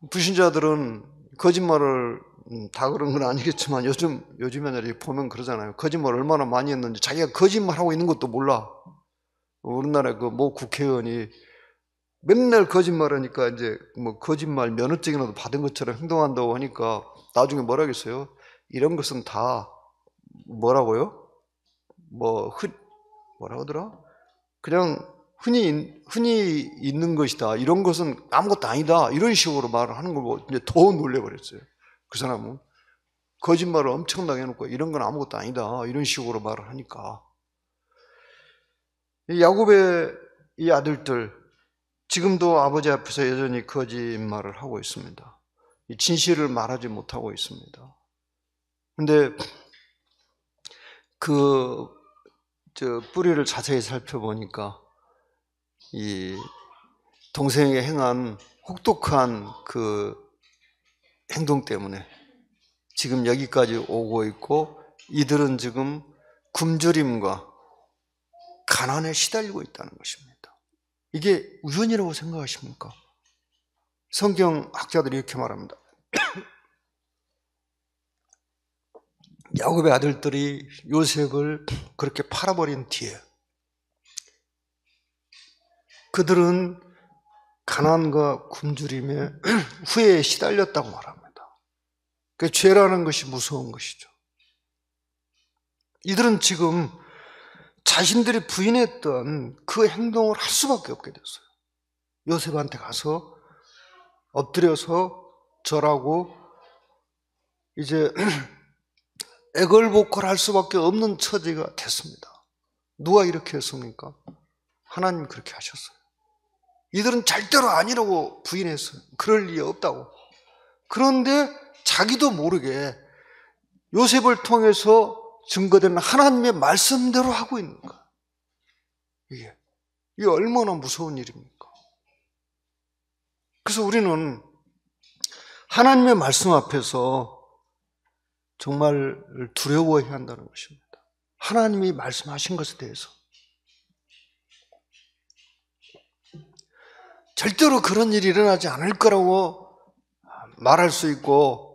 Speaker 1: 불신자들은 거짓말을 다 그런 건 아니겠지만 요즘에는 이렇게 보면 그러잖아요. 거짓말 얼마나 많이 했는지 자기가 거짓말하고 있는 것도 몰라. 우리나라 그 모 국회의원이 맨날 거짓말하니까 이제 뭐 거짓말 면허증이라도 받은 것처럼 행동한다고 하니까 나중에 뭐라겠어요? 이런 것은 다 뭐라고요? 뭐라고 하더라? 그냥 흔히 있는 것이다. 이런 것은 아무것도 아니다. 이런 식으로 말을 하는 걸 보고 이제 더 놀래버렸어요. 그 사람은 거짓말을 엄청나게 해놓고 이런 건 아무것도 아니다. 이런 식으로 말을 하니까. 이 야곱의 이 아들들, 지금도 아버지 앞에서 여전히 거짓말을 하고 있습니다. 이 진실을 말하지 못하고 있습니다. 근데 뿌리를 자세히 살펴보니까 이 동생이 행한 혹독한 그 행동 때문에 지금 여기까지 오고 있고, 이들은 지금 굶주림과 가난에 시달리고 있다는 것입니다. 이게 우연이라고 생각하십니까? 성경 학자들이 이렇게 말합니다. 야곱의 아들들이 요셉을 그렇게 팔아버린 뒤에 그들은 가난과 굶주림의 후회에 시달렸다고 말합니다. 그 죄라는 것이 무서운 것이죠. 이들은 지금 자신들이 부인했던 그 행동을 할 수밖에 없게 됐어요. 요셉한테 가서 엎드려서 절하고 이제 애걸복걸할 수밖에 없는 처지가 됐습니다. 누가 이렇게 했습니까? 하나님이 그렇게 하셨어요. 이들은 절대로 아니라고 부인했어요. 그럴 리 없다고. 그런데 자기도 모르게 요셉을 통해서 증거되는 하나님의 말씀대로 하고 있는 거예요. 이게 얼마나 무서운 일입니까? 그래서 우리는 하나님의 말씀 앞에서 정말 두려워해야 한다는 것입니다. 하나님이 말씀하신 것에 대해서 절대로 그런 일이 일어나지 않을 거라고 말할 수 있고,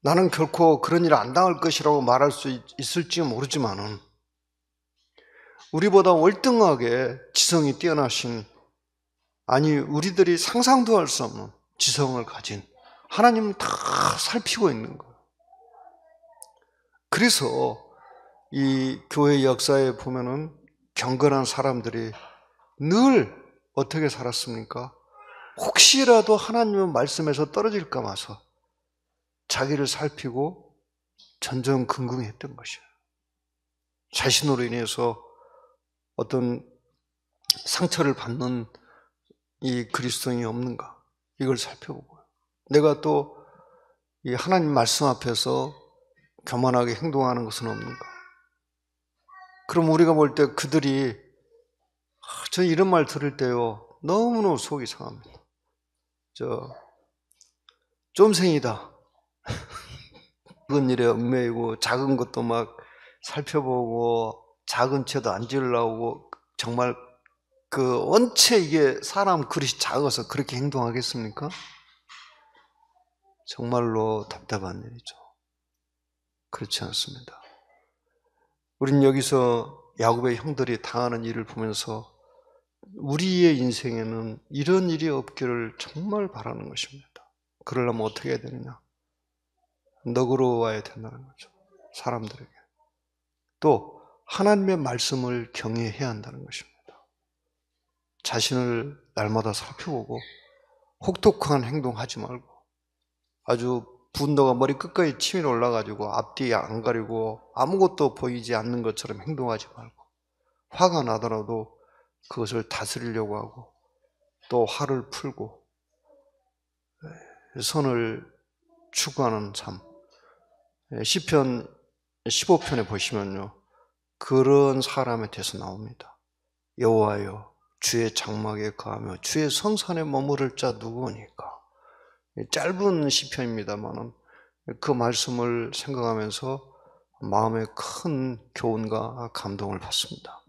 Speaker 1: 나는 결코 그런 일 안 당할 것이라고 말할 수 있을지 모르지만은, 우리보다 월등하게 지성이 뛰어나신, 아니 우리들이 상상도 할 수 없는 지성을 가진 하나님은 다 살피고 있는 거예요. 그래서 이 교회 역사에 보면은 경건한 사람들이 늘 어떻게 살았습니까? 혹시라도 하나님의 말씀에서 떨어질까 봐서 자기를 살피고 전전긍긍했던 것이에요. 자신으로 인해서 어떤 상처를 받는 이 그리스도인이 없는가, 이걸 살펴보고요. 내가 또 이 하나님 말씀 앞에서 교만하게 행동하는 것은 없는가. 그럼 우리가 볼 때 그들이, 저 이런 말 들을 때요, 너무너무 속이 상합니다. 쫌생이다. 작은 일에 얽매이고 작은 것도 막 살펴보고 작은 죄도 안 지으려고, 정말 원체 이게 사람 그릇이 작아서 그렇게 행동하겠습니까? 정말로 답답한 일이죠. 그렇지 않습니다. 우린 여기서 야곱의 형들이 당하는 일을 보면서 우리의 인생에는 이런 일이 없기를 정말 바라는 것입니다. 그러려면 어떻게 해야 되느냐? 너그러워야 된다는 거죠. 사람들에게. 또 하나님의 말씀을 경외해야 한다는 것입니다. 자신을 날마다 살펴보고 혹독한 행동하지 말고, 아주 분노가 머리 끝까지 치밀어 올라가지고 앞뒤 안 가리고 아무것도 보이지 않는 것처럼 행동하지 말고, 화가 나더라도 그것을 다스리려고 하고 또 화를 풀고 선을 추구하는 삶. 시편 15편에 보시면요, 그런 사람에 대해서 나옵니다. 여호와여, 주의 장막에 거하며 주의 성산에 머무를 자 누구니까. 짧은 시편입니다만은 그 말씀을 생각하면서 마음에 큰 교훈과 감동을 받습니다.